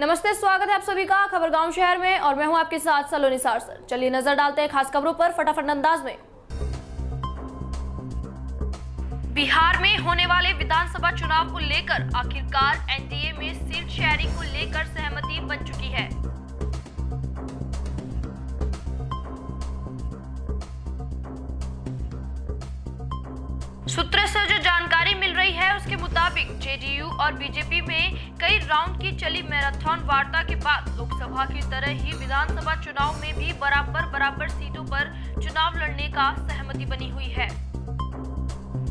नमस्ते, स्वागत है आप सभी का खबर गांव शहर में और मैं हूं आपके साथ सलोनी सारसर। चलिए नजर डालते हैं खास खबरों पर फटाफट अंदाज में। बिहार में होने वाले विधानसभा चुनाव को लेकर आखिरकार एनडीए में सीट शेयरिंग को लेकर सहमति बन चुकी है। सूत्रों से जो जानकारी मिल रही है उसके मुताबिक जेडीयू और बीजेपी में कई राउंड की चली मैराथन वार्ता के बाद लोकसभा की तरह ही विधानसभा चुनाव में भी बराबर सीटों पर चुनाव लड़ने का सहमति बनी हुई है।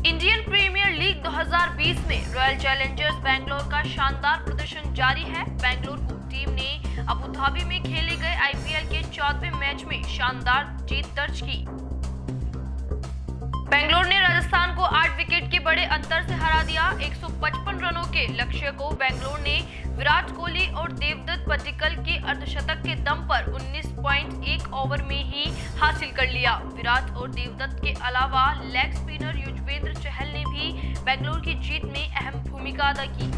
इंडियन प्रीमियर लीग 2020 में रॉयल चैलेंजर्स बैंगलोर का शानदार प्रदर्शन जारी है। बेंगलुरु टीम ने अबू धाबी में खेले गए आईपीएल के 14वें मैच में शानदार जीत दर्ज की। बेंगलुरु ने राजस्थान को 8 विकेट के बड़े अंतर से हरा दिया। 155 रनों के लक्ष्य को बेंगलुरु ने विराट कोहली और देवदत्त पडिक्कल के अर्धशतक के दम पर 19.1 ओवर में ही हासिल कर लिया। विराट और देवदत्त के अलावा लेग स्पिनर युजवेंद्र चहल ने भी बेंगलुरु की जीत में अहम भूमिका अदा की।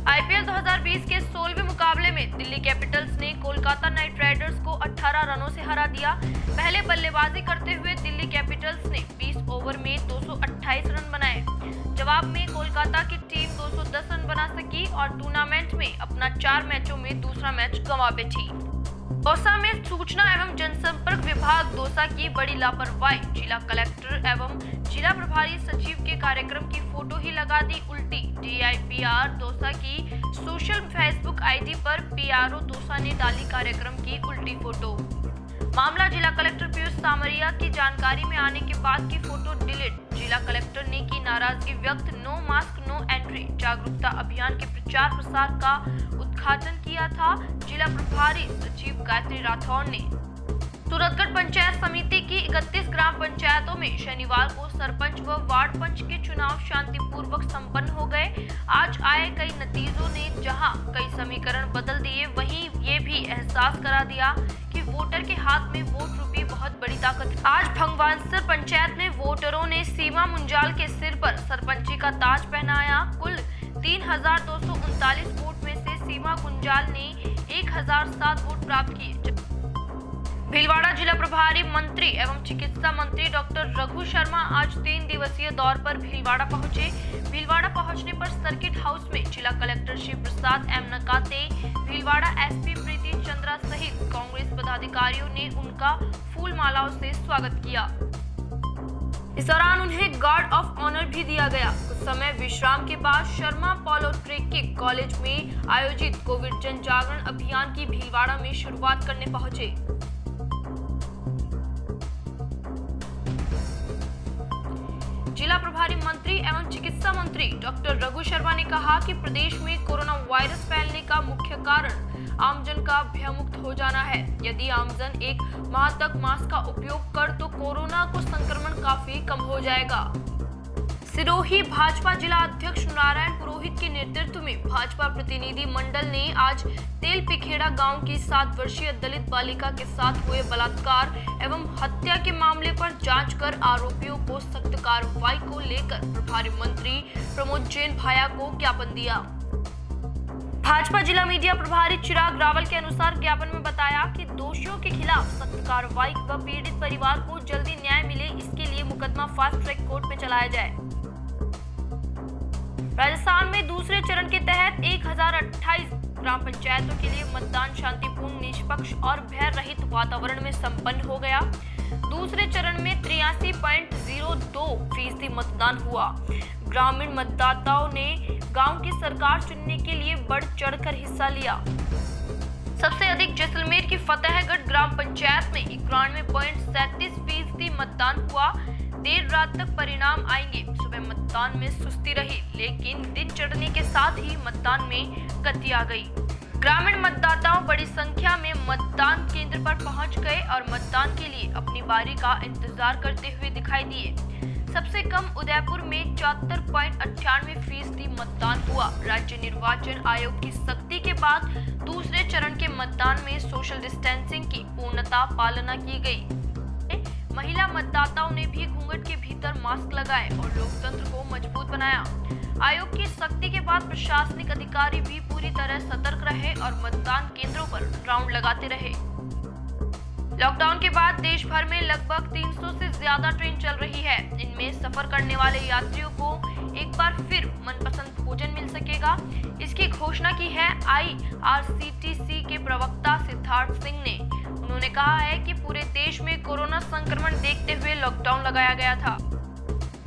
आईपीएल 2020 के 16वें मुकाबले में दिल्ली कैपिटल्स ने कोलकाता नाइट राइडर्स को 18 रनों से हरा दिया। पहले बल्लेबाजी करते हुए दिल्ली कैपिटल्स ने 20 ओवर में 228 रन बनाए। जवाब में कोलकाता की टीम 210 रन बना सकी और टूर्नामेंट में अपना 4 मैचों में दूसरा मैच गंवा बैठी। दौसा में सूचना एवं जनसंपर्क विभाग दौसा की बड़ी लापरवाही। जिला कलेक्टर एवं जिला प्रभारी सचिव के कार्यक्रम की फोटो ही लगा दी उल्टी। डीआईपीआर दौसा की सोशल फेसबुक आईडी पर पीआरओ दौसा ने डाली कार्यक्रम की उल्टी फोटो। मामला जिला कलेक्टर पीयूष सामरिया की जानकारी में आने के बाद की फोटो डिलीट। जिला कलेक्टर ने की नाराजगी व्यक्त। नो मास्क नो एंट्री जागरूकता अभियान के प्रचार प्रसार का उद्घाटन किया था जिला प्रभारी सचिव गायत्री राठौर ने। सूरतगढ़ पंचायत समिति की 31 ग्राम पंचायतों में शनिवार को सरपंच व वार्ड पंच के चुनाव शांतिपूर्वक संपन्न हो गए। आज आए कई नतीजों ने जहां कई समीकरण बदल दिए, वहीं ये भी एहसास करा दिया कि वोटर के हाथ में वोट रूपी बहुत बड़ी ताकत है। आज भंगवानसर पंचायत में वोटरों ने सीमा मुंजाल के सिर पर सरपंची का ताज पहनाया। कुल 3,239 वोट में से सीमा गुंजाल ने 1,007 वोट प्राप्त किए। भीलवाड़ा जिला प्रभारी मंत्री एवं चिकित्सा मंत्री डॉक्टर रघु शर्मा आज 3 दिवसीय दौर पर भीलवाड़ा पहुंचे। भीलवाड़ा पहुंचने पर सर्किट हाउस में जिला कलेक्टर शिव प्रसाद एम नकाते, भीलवाड़ा एसपी प्रीति चंद्रा सहित कांग्रेस पदाधिकारियों ने उनका फूल मालाओं से स्वागत किया। इस दौरान उन्हें गार्ड ऑफ ऑनर भी दिया गया। कुछ समय विश्राम के बाद शर्मा पॉलिटेक्निक कॉलेज में आयोजित कोविड जन जागरण अभियान की भीलवाड़ा में शुरुआत करने पहुंचे। जिला प्रभारी मंत्री एवं चिकित्सा मंत्री डॉक्टर रघु शर्मा ने कहा कि प्रदेश में कोरोना वायरस फैलने का मुख्य कारण आमजन का भयमुक्त हो जाना है। यदि आमजन 1 माह तक मास्क का उपयोग कर तो कोरोना को संक्रमण काफी कम हो जाएगा। सिरोही भाजपा जिला अध्यक्ष नारायण पुरोहित के नेतृत्व में भाजपा प्रतिनिधि मंडल ने आज तेल पिखेड़ा गांव की 7 वर्षीय दलित बालिका के साथ हुए बलात्कार एवं हत्या के मामले पर जांच कर आरोपियों को सख्त कार्रवाई को लेकर प्रभारी मंत्री प्रमोद जैन भाया को ज्ञापन दिया। भाजपा जिला मीडिया प्रभारी चिराग रावल के अनुसार ज्ञापन में बताया कि दोषियों के खिलाफ सख्त कार्रवाई व पीड़ित परिवार को जल्दी न्याय मिले, इसके लिए मुकदमा फास्ट ट्रैक कोर्ट में चलाया जाए। राजस्थान में दूसरे चरण के तहत 1028 ग्राम पंचायतों के लिए मतदान शांतिपूर्ण, निष्पक्ष और भय रहित वातावरण में संपन्न हो गया। दूसरे चरण में 83.02% मतदान हुआ। ग्रामीण मतदाताओं ने गांव की सरकार चुनने के लिए बढ़ चढ़कर हिस्सा लिया। सबसे अधिक जैसलमेर की फतेहगढ़ ग्राम पंचायत में 91.37% मतदान हुआ। देर रात तक परिणाम आएंगे। सुबह मतदान में सुस्ती रही, लेकिन दिन चढ़ने के साथ ही मतदान में गति आ गई। ग्रामीण मतदाताओं बड़ी संख्या में मतदान केंद्र पर पहुंच गए और मतदान के लिए अपनी बारी का इंतजार करते हुए दिखाई दिए। सबसे कम उदयपुर में 74.98% मतदान हुआ। राज्य निर्वाचन आयोग की सख्ती के बाद दूसरे चरण के मतदान में सोशल डिस्टेंसिंग की पूर्णतः पालना की गई। महिला मतदाताओं ने भी घूंघट के भीतर मास्क लगाए और लोकतंत्र को मजबूत बनाया। आयोग की सख्ती के बाद प्रशासनिक अधिकारी भी पूरी तरह सतर्क रहे और मतदान केंद्रों पर राउंड लगाते रहे। लॉकडाउन के बाद देश भर में लगभग 300 से ज्यादा ट्रेन चल रही है। इनमें सफर करने वाले यात्रियों को एक बार फिर मनपसंद भोजन मिल सकेगा। इसकी घोषणा की है IRCTC के प्रवक्ता सिद्धार्थ सिंह ने। उन्होंने कहा है कि पूरे देश में कोरोना संक्रमण देखते हुए लॉकडाउन लगाया गया था,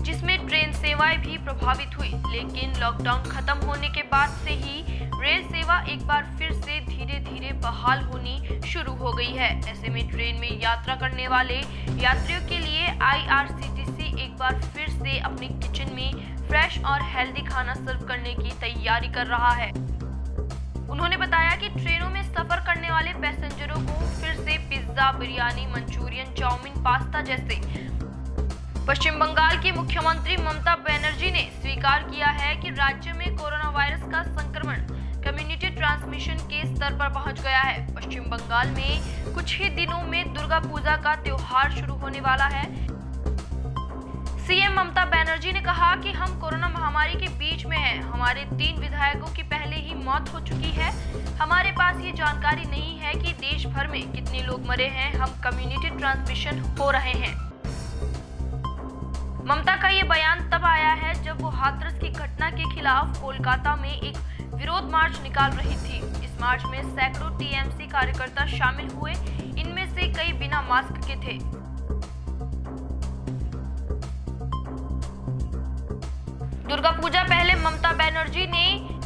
जिसमें ट्रेन सेवाएं भी प्रभावित हुई, लेकिन लॉकडाउन खत्म होने के बाद से ही रेल सेवा एक बार फिर से धीरे धीरे बहाल होनी शुरू हो गई है। ऐसे में ट्रेन में यात्रा करने वाले यात्रियों के लिए IRCTC एक बार फिर से अपने किचन में फ्रेश और हेल्दी खाना सर्व करने की तैयारी कर रहा है। उन्होंने बताया कि ट्रेनों में सफर करने वाले पैसेंजरों को फिर से pizza, biryani, Manchurian, chow mein, pasta जैसे पश्चिम बंगाल की मुख्यमंत्री ममता बनर्जी ने स्वीकार किया है कि राज्य में कोरोना वायरस का संक्रमण कम्युनिटी ट्रांसमिशन के स्तर पर पहुंच गया है। पश्चिम बंगाल में कुछ ही दिनों में दुर्गा पूजा का त्योहार शुरू होने वाला है। सीएम ममता बनर्जी ने कहा कि हम कोरोना महामारी के बीच में हैं। हमारे 3 विधायकों की पहले ही मौत हो चुकी है। हमारे पास ये जानकारी नहीं है कि देश भर में कितने लोग मरे हैं। हम कम्युनिटी ट्रांसमिशन हो रहे हैं। ममता का ये बयान तब आया है जब वो हाथरस की घटना के खिलाफ कोलकाता में एक विरोध मार्च निकाल रही थी। इस मार्च में सैकड़ों टीएमसी कार्यकर्ता शामिल हुए। इनमें से कई बिना मास्क के थे। दुर्गा पूजा पहले ममता बनर्जी ने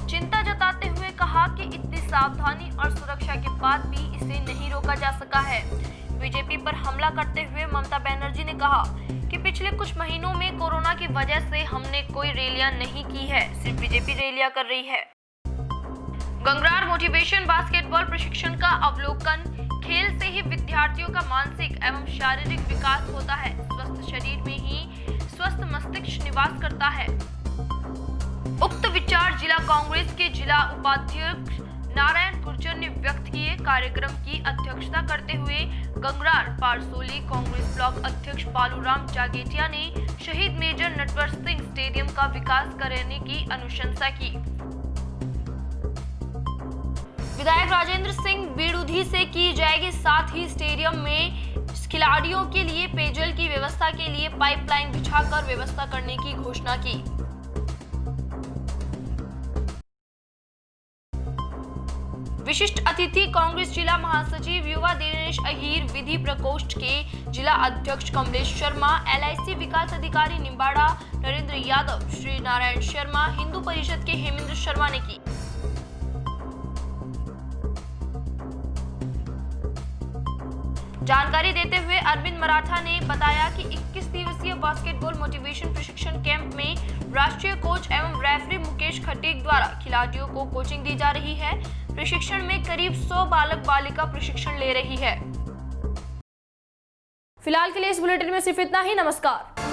चिंता जताते हुए कहा कि इतनी सावधानी और सुरक्षा के बाद भी इसे नहीं रोका जा सका है। बीजेपी पर हमला करते हुए ममता बनर्जी ने कहा कि पिछले कुछ महीनों में कोरोना की वजह से हमने कोई रैलियां नहीं की है, सिर्फ बीजेपी रैलियां कर रही है। गंगरार मोटिवेशन बास्केटबॉल प्रशिक्षण का अवलोकन। खेल से ही विद्यार्थियों का मानसिक एवं शारीरिक विकास होता है। स्वस्थ शरीर में ही स्वस्थ मस्तिष्क निवास करता है। उक्त विचार जिला कांग्रेस के जिला उपाध्यक्ष नारायण गुर्जर ने व्यक्त किए। कार्यक्रम की अध्यक्षता करते हुए गंगरार पारसोली कांग्रेस ब्लॉक अध्यक्ष बालूराम जागेटिया ने शहीद मेजर नटवर सिंह स्टेडियम का विकास करने की अनुशंसा की। विधायक राजेंद्र सिंह बीड़ुधी से की जाएगी, साथ ही स्टेडियम में खिलाड़ियों के लिए पेयजल की व्यवस्था के लिए पाइपलाइन बिछाकर व्यवस्था करने की घोषणा की। विशिष्ट अतिथि कांग्रेस जिला महासचिव युवा दिनेश अहीर, विधि प्रकोष्ठ के जिला अध्यक्ष कमलेश शर्मा, LIC विकास अधिकारी निम्बाड़ा नरेंद्र यादव, श्री नारायण शर्मा, हिंदू परिषद के हेमेंद्र शर्मा ने की। जानकारी देते हुए अरविंद मराठा ने बताया कि 21 दिवसीय बास्केटबॉल मोटिवेशन प्रशिक्षण कैंप में राष्ट्रीय कोच एवं रेफरी मुकेश खटीक द्वारा खिलाड़ियों को कोचिंग दी जा रही है। प्रशिक्षण में करीब 100 बालक बालिका प्रशिक्षण ले रही है। फिलहाल के लिए इस बुलेटिन में सिर्फ इतना ही। नमस्कार।